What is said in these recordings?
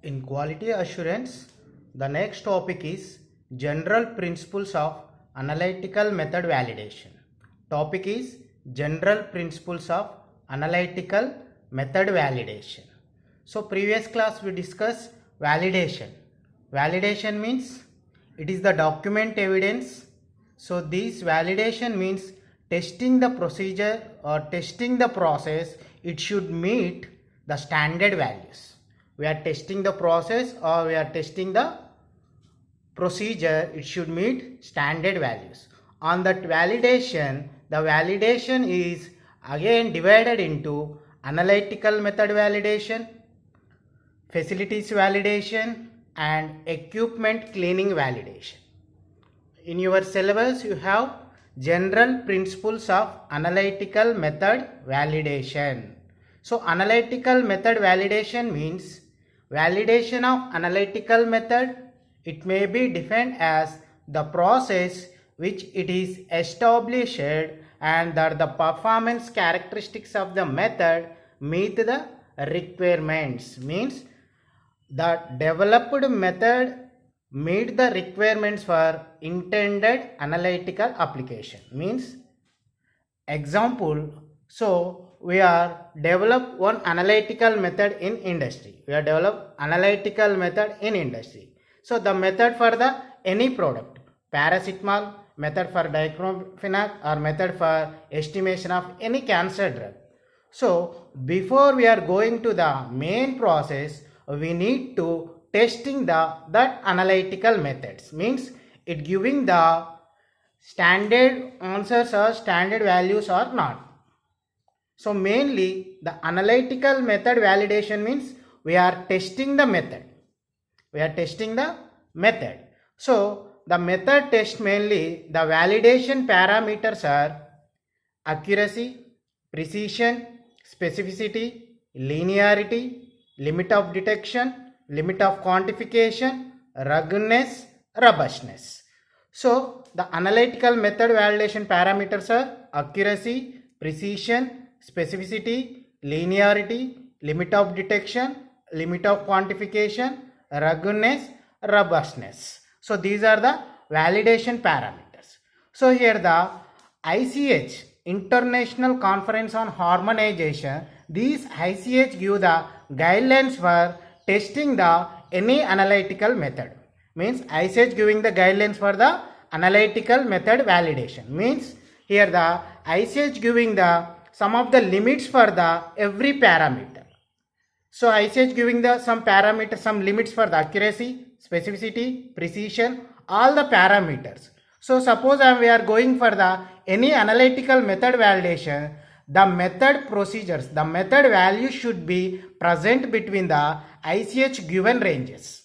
In quality assurance, the next topic is general principles of analytical method validation. Topic is general principles of analytical method validation. So previous class we discussed validation. Validation means it is the document evidence. So this validation means testing the procedure or testing the process. It should meet the standard values. We are testing the process or we are testing the procedure, it should meet standard values. On that validation, the validation is again divided into analytical method validation, facilities validation, and equipment cleaning validation. In your syllabus, you have general principles of analytical method validation. So analytical method validation means validation of analytical method. It may be defined as the process which it is established and that the performance characteristics of the method meet the requirements. Means the developed method meet the requirements for intended analytical application. Means example, so we are develop one analytical method in industry. We are develop analytical method in industry. So the method for the any product, paracetamol, method for diclofenac, or method for estimation of any cancer drug. So before we are going to the main process, we need to testing that analytical methods. Means it giving the standard answers or standard values or not. So mainly the analytical method validation means we are testing the method. We are testing the method. So the method test mainly the validation parameters are accuracy, precision, specificity, linearity, limit of detection, limit of quantification, ruggedness, robustness. So the analytical method validation parameters are accuracy, precision, specificity, linearity, limit of detection, limit of quantification, ruggedness, robustness. So these are the validation parameters. So here the ICH, International Conference on Harmonization, these ICH give the guidelines for testing the any analytical method. Means ICH giving the guidelines for the analytical method validation. Means here the ICH giving the some of the limits for the every parameter. So ICH giving the some parameters, some limits for the accuracy, specificity, precision, all the parameters. So suppose we are going for the any analytical method validation, the method procedures, the method value should be present between the ICH given ranges.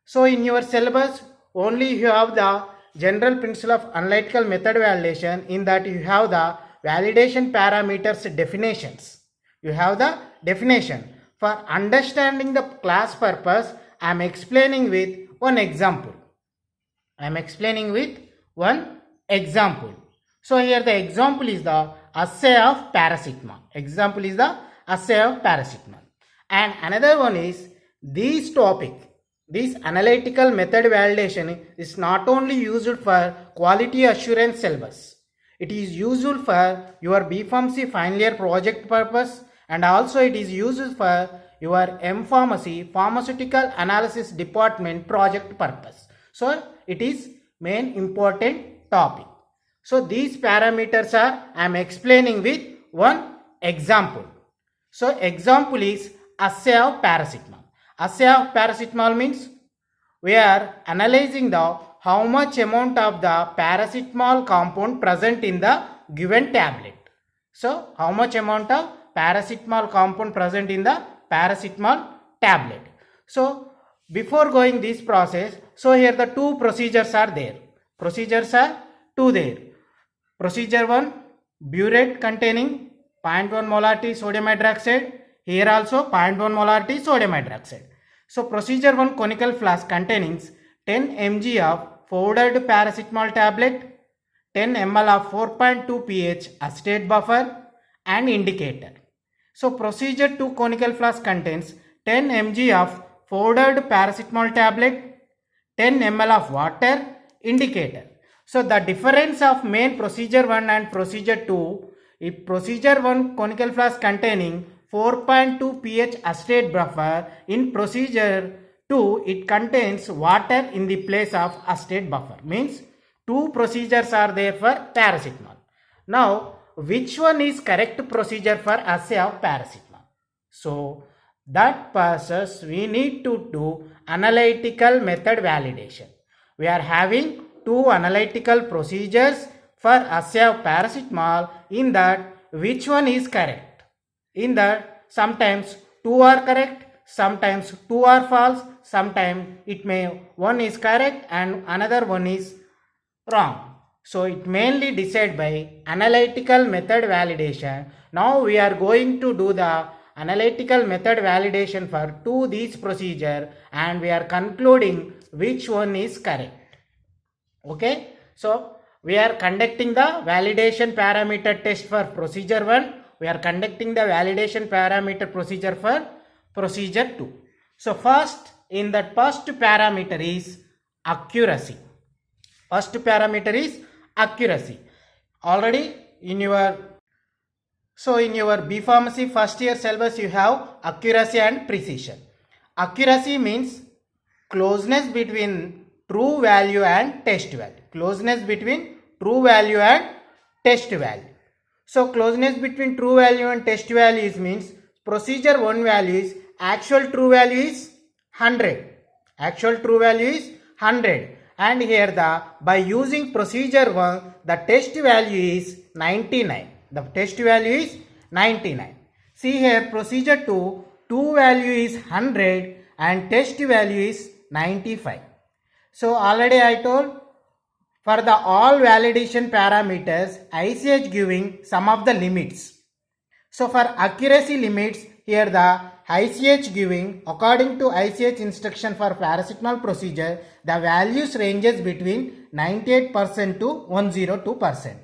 So in your syllabus only you have the general principle of analytical method validation. In that you have the validation parameters definitions. You have the definition. For understanding the class purpose, I am explaining with one example. So here the example is the assay of paracetamol. Example is the assay of paracetamol. And another one is this topic. This analytical method validation is not only used for quality assurance syllabus. It is useful for your BPharmacy final year project purpose, and also it is used for your M-Pharmacy pharmaceutical analysis department project purpose. So it is main important topic. So these parameters are I am explaining with one example. So example is assay of paracetamol. Assay of paracetamol means we are analyzing the how much amount of the paracetamol compound present in the given tablet. So how much amount of paracetamol compound present in the paracetamol tablet. So before going this process, so here the two procedures are there. Procedures are two there. Procedure 1, burette containing 0.1 molarity sodium hydroxide. Here also 0.1 molarity sodium hydroxide. So procedure 1, conical flask containing 10 mg of powdered paracetamol tablet, 10 ml of 4.2 pH acetate buffer and indicator. So procedure 2, conical flask contains 10 mg of powdered paracetamol tablet, 10 ml of water, indicator. So the difference of main procedure 1 and procedure 2, if procedure 1 conical flask containing 4.2 pH acetate buffer, in procedure 2 it contains water in the place of acetate buffer, means two procedures are there for paracetamol. Now which one is correct procedure for assay of paracetamol? So that process we need to do analytical method validation. We are having two analytical procedures for assay of paracetamol. In that, which one is correct? In that, sometimes two are correct, sometimes two are false, sometimes it may one is correct and another one is wrong. So it mainly decided by analytical method validation. Now we are going to do the analytical method validation for these procedure and we are concluding which one is correct. Okay, so we are conducting the validation parameter test for procedure 1. We are conducting the validation parameter procedure for procedure 2. So first, in that first parameter is accuracy. First parameter is accuracy. Already in your B Pharmacy first year syllabus you have accuracy and precision. Accuracy means closeness between true value and test value. Closeness between true value and test value. So closeness between true value and test value is means procedure 1 value is actual true value is 100. Actual true value is 100. And here by using procedure 1 the test value is 99. The test value is 99. See here procedure 2 value is 100 and test value is 95. So already I told for the all validation parameters ICH giving some of the limits. So for accuracy limits here the ICH giving according to ICH instruction for paracetamol procedure the values ranges between 98% to 102%.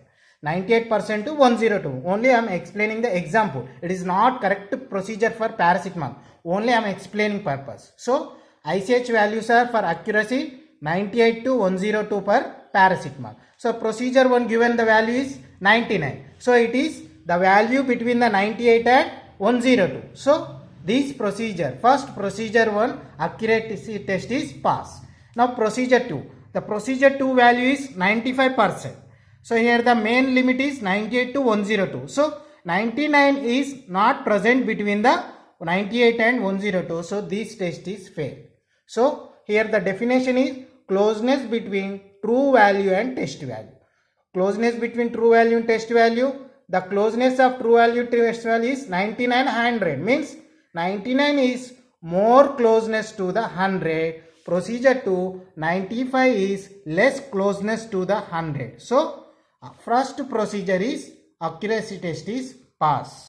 98% to 102. Only I am explaining the example. It is not correct procedure for paracetamol. Only I am explaining purpose. So ICH values are for accuracy 98 to 102 per paracetamol. So procedure 1 given the value is 99. So it is the value between the 98 and 102. So this procedure, first procedure 1 accuracy test is passed. Now procedure 2. The procedure 2 value is 95%. So here the main limit is 98 to 102. So 99 is not present between the 98 and 102. So this test is failed. So here the definition is closeness between true value and test value. Closeness between true value and test value. The closeness of true value to test value is 99 100. Means 99 is more closeness to the 100. Procedure 2 95 is less closeness to the 100. So first procedure is accuracy test is pass.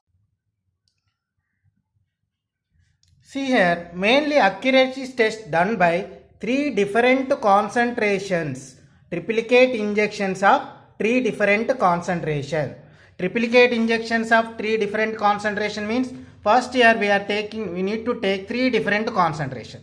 See here mainly accuracy test done by 3 different concentrations. Triplicate injections of 3 different concentration. Triplicate injections of 3 different concentration means first here we need to take 3 different concentration.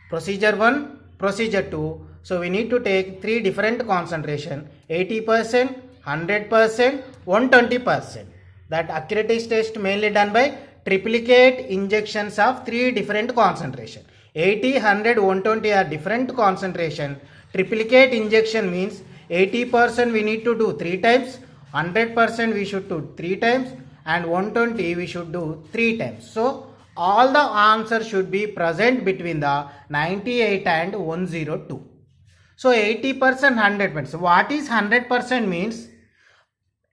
Procedure 1, procedure 2. So we need to take 3 different concentration 80%, 100%, 120%. That accuracy test mainly done by triplicate injections of 3 different concentration. 80, 100, 120 are different concentration. Triplicate injection means 80% we need to do 3 times, 100% we should do 3 times and 120 we should do 3 times. So all the answers should be present between the 98 and 102. So 80%, 100%. So what is 100% means?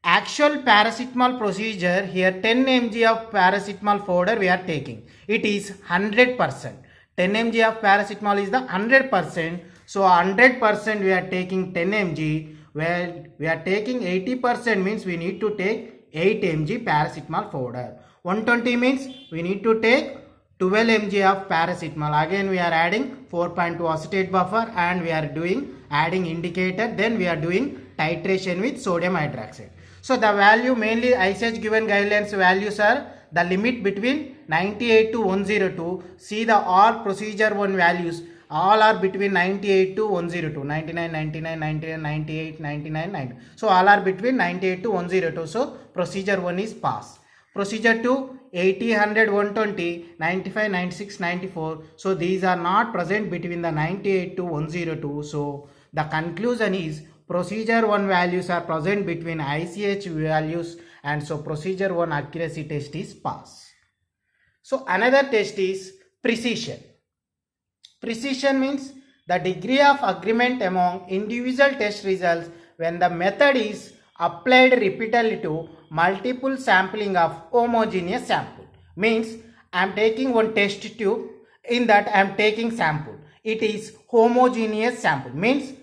Actual paracetamol procedure here 10 mg of paracetamol powder we are taking. It is 100%. 10 mg of paracetamol is the 100%. So 100% we are taking 10 mg. Where we are taking 80% means we need to take 8 mg paracetamol powder. 120 means we need to take 12 mg of paracetamol. Again we are adding 4.2 acetate buffer and we are adding indicator. Then we are doing titration with sodium hydroxide. So the value mainly ICH given guidelines values are the limit between 98 to 102. See the all procedure 1 values, all are between 98 to 102, 99, 99, 99, 98, 99, 90. So all are between 98 to 102. So procedure 1 is pass. Procedure 2, 80, 100, 120, 95, 96, 94. So these are not present between the 98 to 102. So the conclusion is procedure 1 values are present between ICH values, and so procedure 1 accuracy test is pass. So another test is precision. Precision means the degree of agreement among individual test results when the method is applied repeatedly to multiple sampling of homogeneous sample. Means I am taking one test tube, in that I am taking sample. It is homogeneous sample, means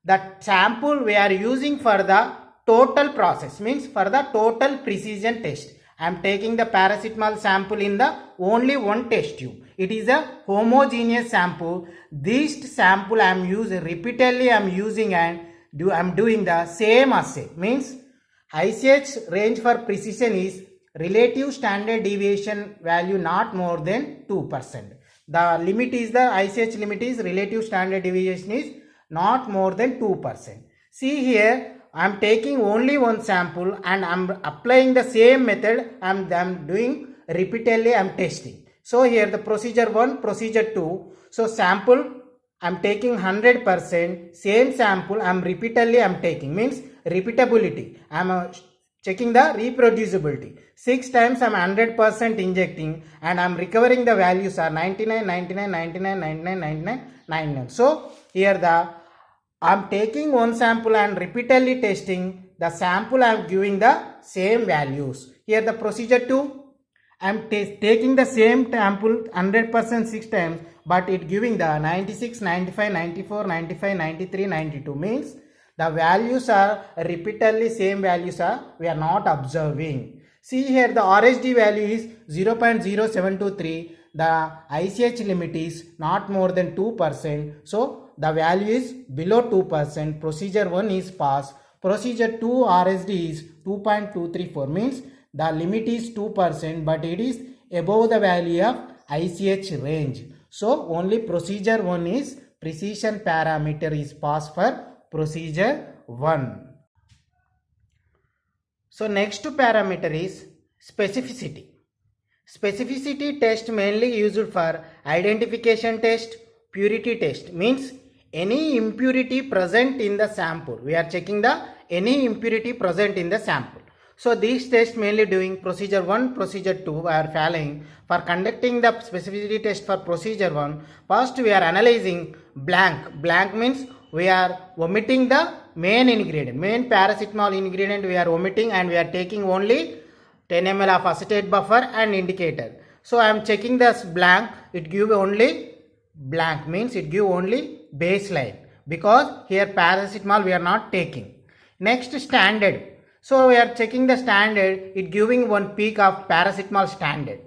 the sample we are using for the total process, means for the total precision test. I am taking the paracetamol sample in the only one test tube. It is a homogeneous sample. This sample I am using repeatedly, I am using, and I am doing the same assay. Means ICH range for precision is relative standard deviation value not more than 2%. The limit is, the ICH limit is relative standard deviation is not more than 2%. See here, I am taking only one sample and I am applying the same method. I am doing repeatedly, I am testing. So here the procedure 1, procedure 2. So sample I am taking 100%, same sample I am repeatedly I am taking, means repeatability. I am checking the reproducibility. 6 times I am 100% injecting and I am recovering the values are 99, 99, 99, 99, 99, 99. So here I am taking one sample and repeatedly testing the sample, I am giving the same values. Here the procedure 2, I am taking the same sample 100% 6 times, but it giving the 96, 95, 94, 95, 93, 92, means the values are repeatedly same values are we are not observing. See here the RSD value is 0.0723. The ICH limit is not more than 2%. So the value is below 2%. Procedure 1 is pass. Procedure 2 RSD is 2.234, means the limit is 2%, but it is above the value of ICH range. So only procedure 1 is precision parameter is pass for procedure 1. So next parameter is specificity. Specificity test mainly used for identification test, purity test, means any impurity present in the sample. We are checking the any impurity present in the sample. So these tests mainly doing procedure 1, procedure 2 are following. For conducting the specificity test for procedure 1, first we are analyzing blank. Blank means we are omitting the main ingredient, main paracetamol ingredient we are omitting, and we are taking only 10 ml of acetate buffer and indicator. So I am checking this blank, it give only blank, means it give only baseline, because here paracetamol we are not taking. Next standard. So we are checking the standard, it giving one peak of paracetamol standard.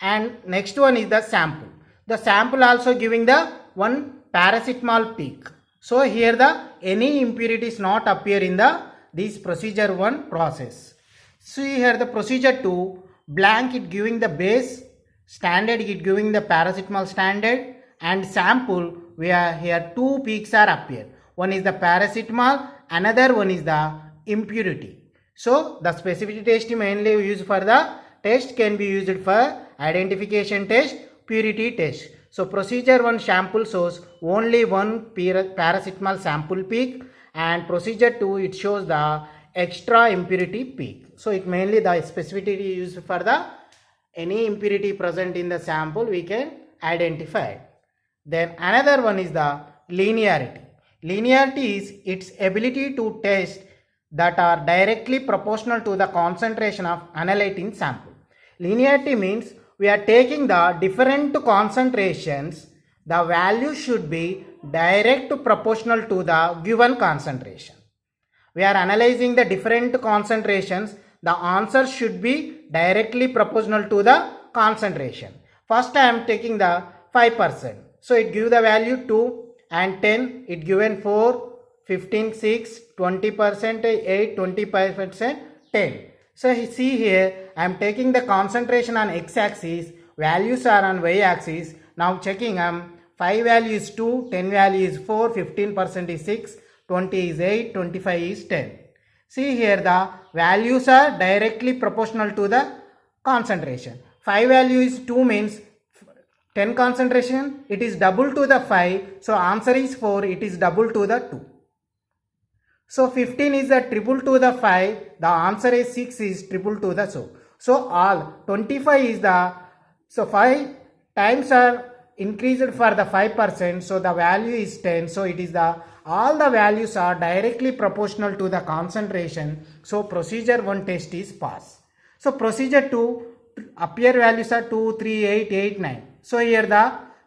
And next one is the sample. The sample also giving the one paracetamol peak. So here the any impurities not appear in the this procedure 1 process. See here the procedure 2, blank it giving the base, standard it giving the paracetamol standard, and sample we are here 2 peaks are appear. One is the paracetamol, another one is the impurity. So the specificity test mainly used for the test can be used for identification test, purity test. So procedure 1 sample shows only one paracetamol sample peak, and procedure 2 it shows the extra impurity peak. So it mainly the specificity used for the any impurity present in the sample we can identify. Then another one is the linearity. Linearity is its ability to test that are directly proportional to the concentration of analyte in sample. Linearity means we are taking the different concentrations, the value should be direct proportional to the given concentration. We are analyzing the different concentrations, the answer should be directly proportional to the concentration. First I am taking the 5%. So it give the value 2 and 10, it given 4, 15, 6, 20%, 8, 25%, 10. So see here, I am taking the concentration on x-axis, values are on y-axis. Now checking 5 value is 2, 10 value is 4, 15% is 6, 20 is 8, 25 is 10. See here the values are directly proportional to the concentration. 5 value is 2 means 10 concentration, it is double to the 5. So answer is 4, it is double to the 2. So 15 is the triple to the 5, the answer is 6 is triple to the so all 25 is the, so 5 times are increased for the 5%, so the value is 10, so it is the, all the values are directly proportional to the concentration, so procedure 1 test is pass. So procedure 2, appear values are 2, 3, 8, 8, 9. So here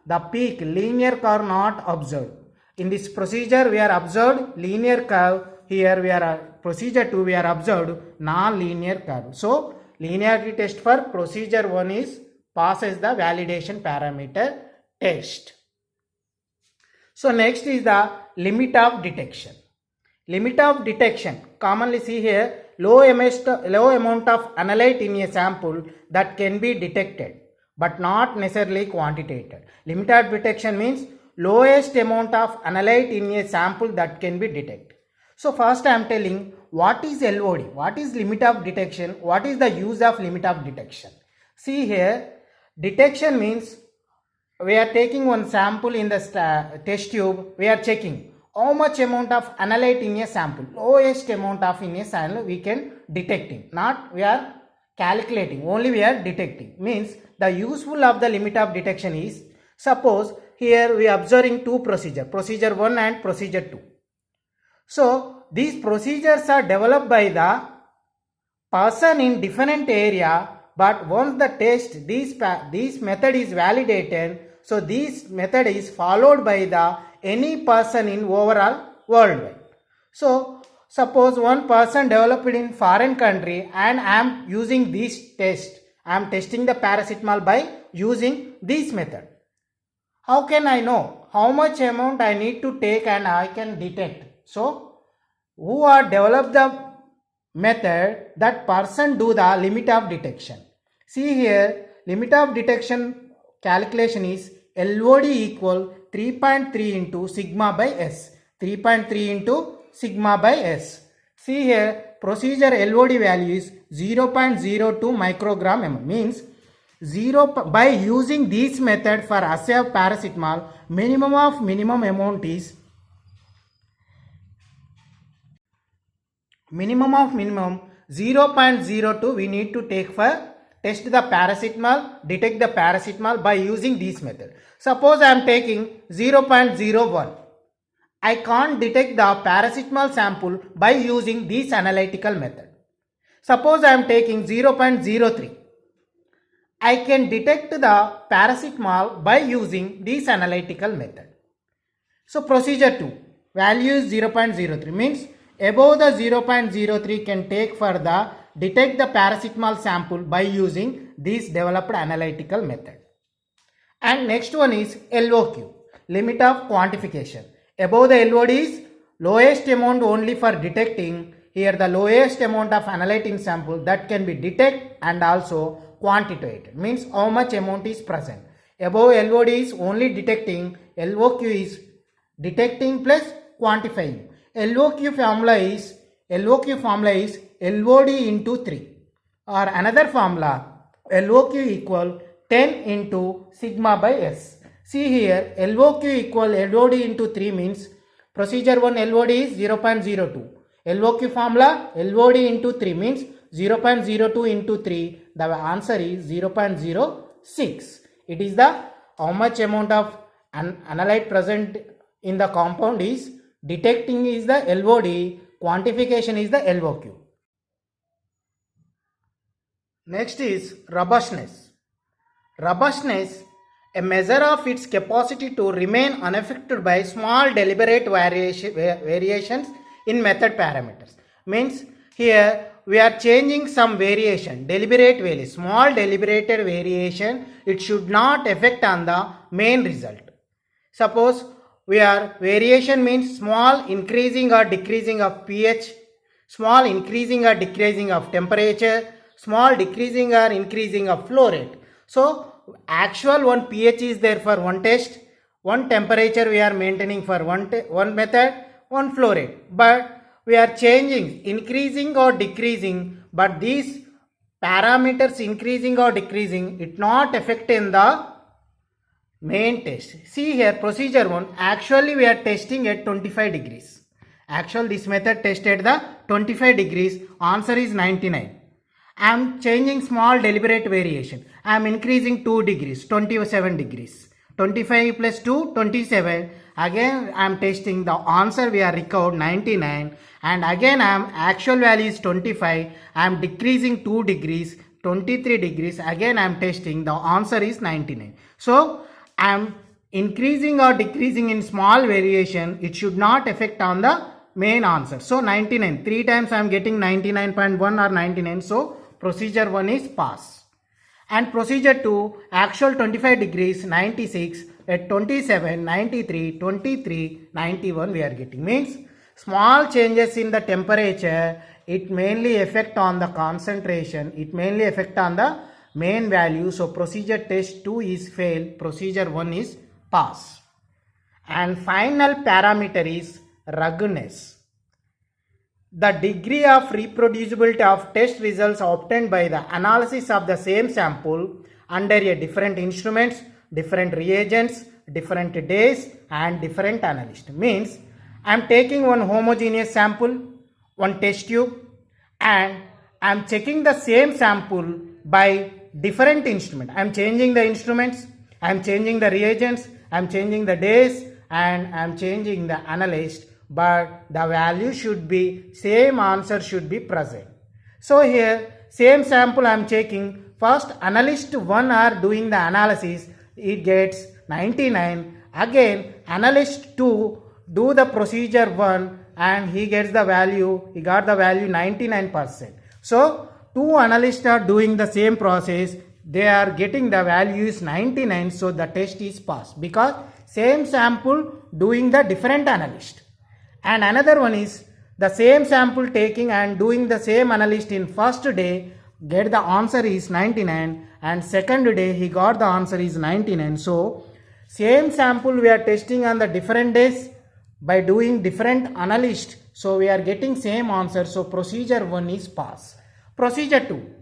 the peak linear curve not observed. In this procedure we are observed linear curve. Here we are procedure 2 we are observed non-linear curve. So linearity test for procedure 1 is passes the validation parameter test. So next is the limit of detection. Limit of detection, commonly see here low amount of analyte in a sample that can be detected but not necessarily quantitated. Limit of detection means lowest amount of analyte in a sample that can be detected. So first I am telling what is LOD, what is limit of detection, what is the use of limit of detection. See here, detection means we are taking one sample in the test tube, we are checking how much amount of analyte in a sample, lowest amount of in a sample we can detecting, not we are calculating, only we are detecting. Means the useful of the limit of detection is, suppose here we are observing two procedures, procedure 1 and procedure 2. So these procedures are developed by the person in different area, but once the test this method is validated, so this method is followed by the any person in overall worldwide. So suppose one person developed in foreign country and I am using this test, I am testing the paracetamol by using this method. How can I know how much amount I need to take and I can detect? So who are developed the method, that person do the limit of detection. See here, limit of detection calculation is LOD equal 3.3 into sigma by S. 3.3 into sigma by S. See here, procedure LOD value is 0.02 microgram m. Means by using this method for assay of paracetamol, minimum amount is 0.02 we need to take for test the paracetamol, detect the paracetamol by using this method. Suppose I am taking 0.01. I can't detect the paracetamol sample by using this analytical method. Suppose I am taking 0.03. I can detect the paracetamol by using this analytical method. So procedure 2, value is 0.03 means above the 0.03 can take for the detect the paracetamol sample by using this developed analytical method. And next one is LOQ, limit of quantification. Above the LOD is lowest amount only for detecting. Here the lowest amount of analyte in sample that can be detected and also quantitated, means how much amount is present. Above LOD is only detecting, LOQ is detecting plus quantifying. LOQ formula is LOD into 3, or another formula LOQ equal 10 into sigma by S. See here, LOQ equal LOD into 3 means procedure 1 LOD is 0.02. LOQ formula LOD into 3 means 0.02 into 3. The answer is 0.06. It is the how much amount of analyte present in the compound is detecting is the LOD, quantification is the LOQ. Next is robustness. Robustness, a measure of its capacity to remain unaffected by small deliberate variations in method parameters. Means here we are changing some variation, deliberate value, small deliberated variation, it should not affect on the main result. Suppose we are variation means small increasing or decreasing of pH. small increasing or decreasing of temperature, small decreasing or increasing of flow rate. So actual one pH is there for one test, one temperature we are maintaining for one method, one flow rate, but we are changing, increasing or decreasing, but these parameters increasing or decreasing, it not affect in the main test. See here, procedure 1, actually we are testing at 25 degrees. Actual this method tested the 25 degrees, answer is 99. I am changing small deliberate variation. I am increasing 2 degrees, 27 degrees. 25 plus 2, 27. Again I am testing the answer we are recovered 99. And again I am actual value is 25. I am decreasing 2 degrees, 23 degrees. Again I am testing the answer is 99. So I am increasing or decreasing in small variation. It should not affect on the main answer. So 99. 3 times I am getting 99.1 or 99. So procedure 1 is pass. And procedure 2, actual 25 degrees, 96, at 27, 93, 23, 91 we are getting. Means small changes in the temperature, it mainly affect on the concentration, it mainly affect on the main value. So procedure test 2 is fail, procedure 1 is pass. And final parameter is ruggedness. The degree of reproducibility of test results obtained by the analysis of the same sample under a different instruments, different reagents, different days and different analyst. Means I am taking one homogeneous sample, one test tube, and I am checking the same sample by different instrument. I am changing the instruments, I am changing the reagents, I am changing the days and I am changing the analyst, but the value should be same, answer should be present. So here same sample I am checking, first analyst 1 are doing the analysis, it gets 99. Again analyst 2 do the procedure 1 and he gets the value, he got the value 99%. So two analysts are doing the same process, they are getting the value is 99, so the test is passed because same sample doing the different analyst. And another one is the same sample taking and doing the same analyst in first day, get the answer is 99, and second day he got the answer is 99. So same sample we are testing on the different days by doing different analyst, so we are getting same answer. So procedure 1 is pass. Procedure 2,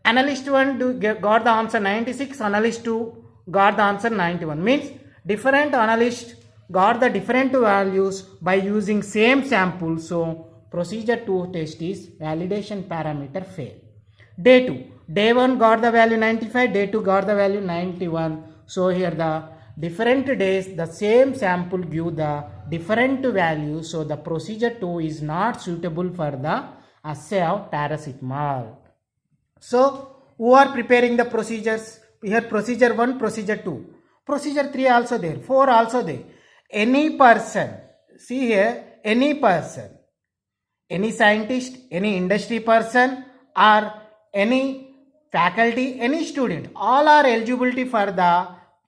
analyst 1 got the answer 96, analyst 2 got the answer 91. Means different analyst got the different values by using same sample. So procedure 2 test is validation parameter fail. Day 2, day 1 got the value 95, day 2 got the value 91. So here the different days the same sample give the different value. So the procedure 2 is not suitable for the assay of paracetamol. So who are preparing the procedures? Here procedure 1, procedure 2, procedure 3 also there, 4 also there. Any person, see here, any person, any scientist, any industry person or any faculty, any student, all are eligibility for the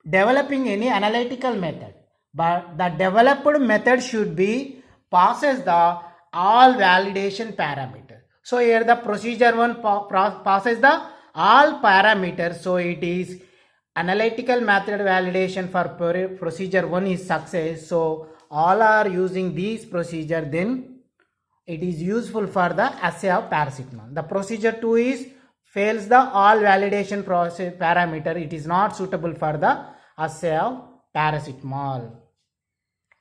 developing any analytical method. But the developed method should be passes the all validation parameter. So here the procedure 1 passes the all parameters. So it is analytical method validation for procedure 1 is success. So all are using these procedure, then it is useful for the assay of paracetamol. The procedure 2 is fails the all validation process parameter. It is not suitable for the assay of paracetamol.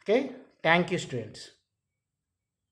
Okay, thank you students.